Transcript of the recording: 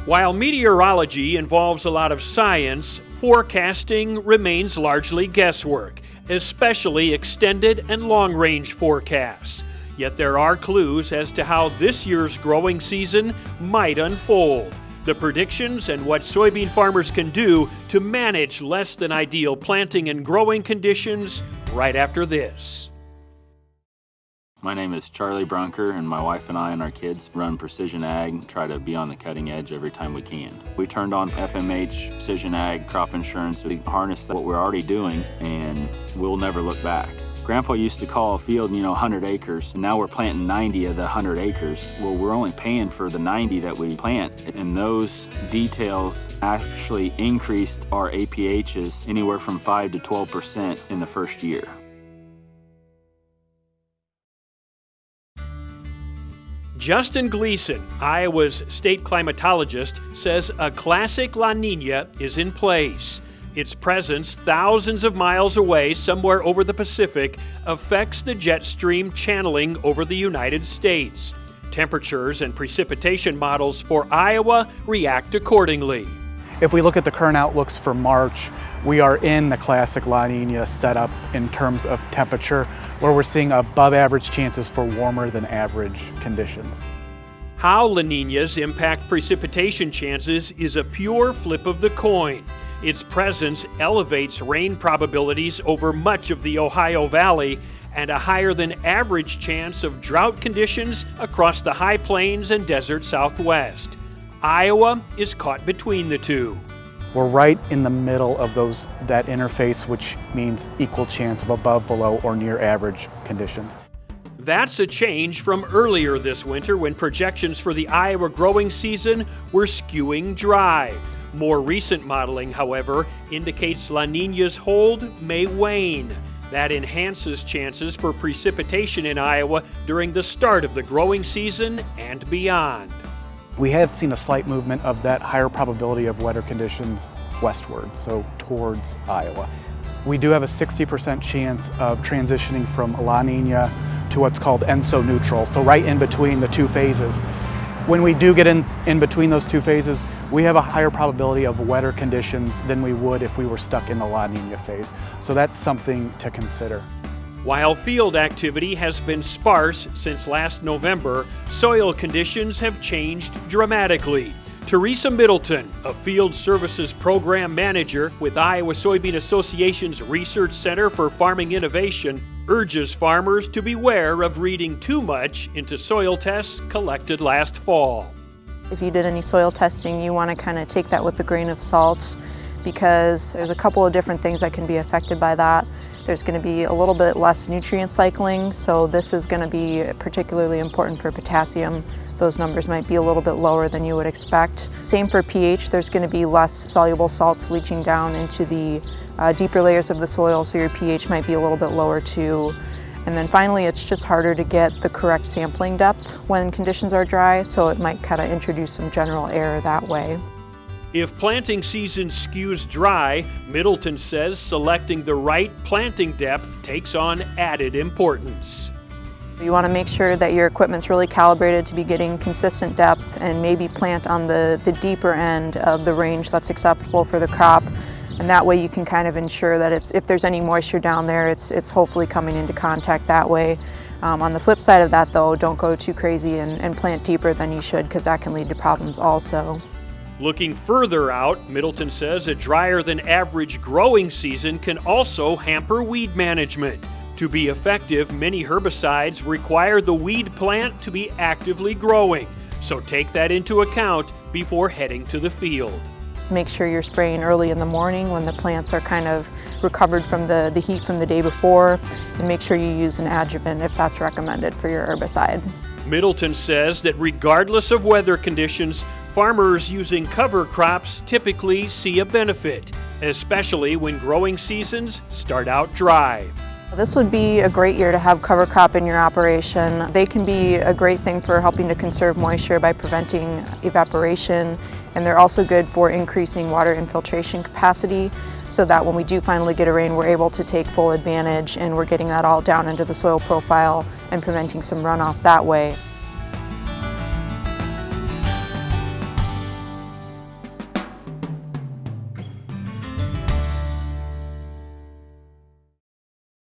While meteorology involves a lot of science, forecasting remains largely guesswork, especially extended and long-range forecasts. Yet there are clues as to how this year's growing season might unfold. The predictions and what soybean farmers can do to manage less than ideal planting and growing conditions right after this. My name is Charlie Brunker, and my wife and I and our kids run Precision Ag, try to be on the cutting edge every time we can. We turned on FMH, Precision Ag, crop insurance. We harnessed what we're already doing, and we'll never look back. Grandpa used to call a field, 100 acres, and now we're planting 90 of the 100 acres. Well, we're only paying for the 90 that we plant, and those details actually increased our APHs anywhere from 5 to 12% in the first year. Justin Glisan, Iowa's state climatologist, says a classic LaNina is in place. Its presence thousands of miles away, somewhere over the Pacific, affects the jet stream channeling over the United States. Temperatures and precipitation models for Iowa react accordingly. If we look at the current outlooks for March, we are in the classic LaNina setup in terms of temperature, where we're seeing above average chances for warmer than average conditions. How La Niñas impact precipitation chances is a pure flip of the coin. Its presence elevates rain probabilities over much of the Ohio Valley and a higher than average chance of drought conditions across the high plains and desert Southwest. Iowa is caught between the two. We're right in the middle of that interface, which means equal chance of above, below, or near average conditions. That's a change from earlier this winter when projections for the Iowa growing season were skewing dry. More recent modeling, however, indicates La Niña's hold may wane. That enhances chances for precipitation in Iowa during the start of the growing season and beyond. We have seen a slight movement of that higher probability of wetter conditions westward, so towards Iowa. We do have a 60% chance of transitioning from La Niña to what's called ENSO neutral, so right in between the two phases. When we do get in between those two phases, we have a higher probability of wetter conditions than we would if we were stuck in the La Niña phase. So that's something to consider. While field activity has been sparse since last November, soil conditions have changed dramatically. Teresa Middleton, a field services program manager with Iowa Soybean Association's Research Center for Farming Innovation, urges farmers to beware of reading too much into soil tests collected last fall. If you did any soil testing, you want to kind of take that with a grain of salt, because there's a couple of different things that can be affected by that. There's going to be a little bit less nutrient cycling, so this is going to be particularly important for potassium. Those numbers might be a little bit lower than you would expect. Same for pH, there's going to be less soluble salts leaching down into the deeper layers of the soil, so your pH might be a little bit lower too. And then finally, it's just harder to get the correct sampling depth when conditions are dry, so it might kind of introduce some general error that way. If planting season skews dry, Middleton says selecting the right planting depth takes on added importance. You want to make sure that your equipment's really calibrated to be getting consistent depth, and maybe plant on the deeper end of the range that's acceptable for the crop. And that way you can kind of ensure that if there's any moisture down there, it's hopefully coming into contact that way. On the flip side of that though, don't go too crazy and plant deeper than you should, because that can lead to problems also. Looking further out, Middleton says a drier than average growing season can also hamper weed management. To be effective, many herbicides require the weed plant to be actively growing, so take that into account before heading to the field. Make sure you're spraying early in the morning when the plants are kind of recovered from the heat from the day before, and make sure you use an adjuvant if that's recommended for your herbicide. Middleton says that regardless of weather conditions, farmers using cover crops typically see a benefit, especially when growing seasons start out dry. This would be a great year to have cover crop in your operation. They can be a great thing for helping to conserve moisture by preventing evaporation, and they're also good for increasing water infiltration capacity, so that when we do finally get a rain, we're able to take full advantage and we're getting that all down into the soil profile and preventing some runoff that way.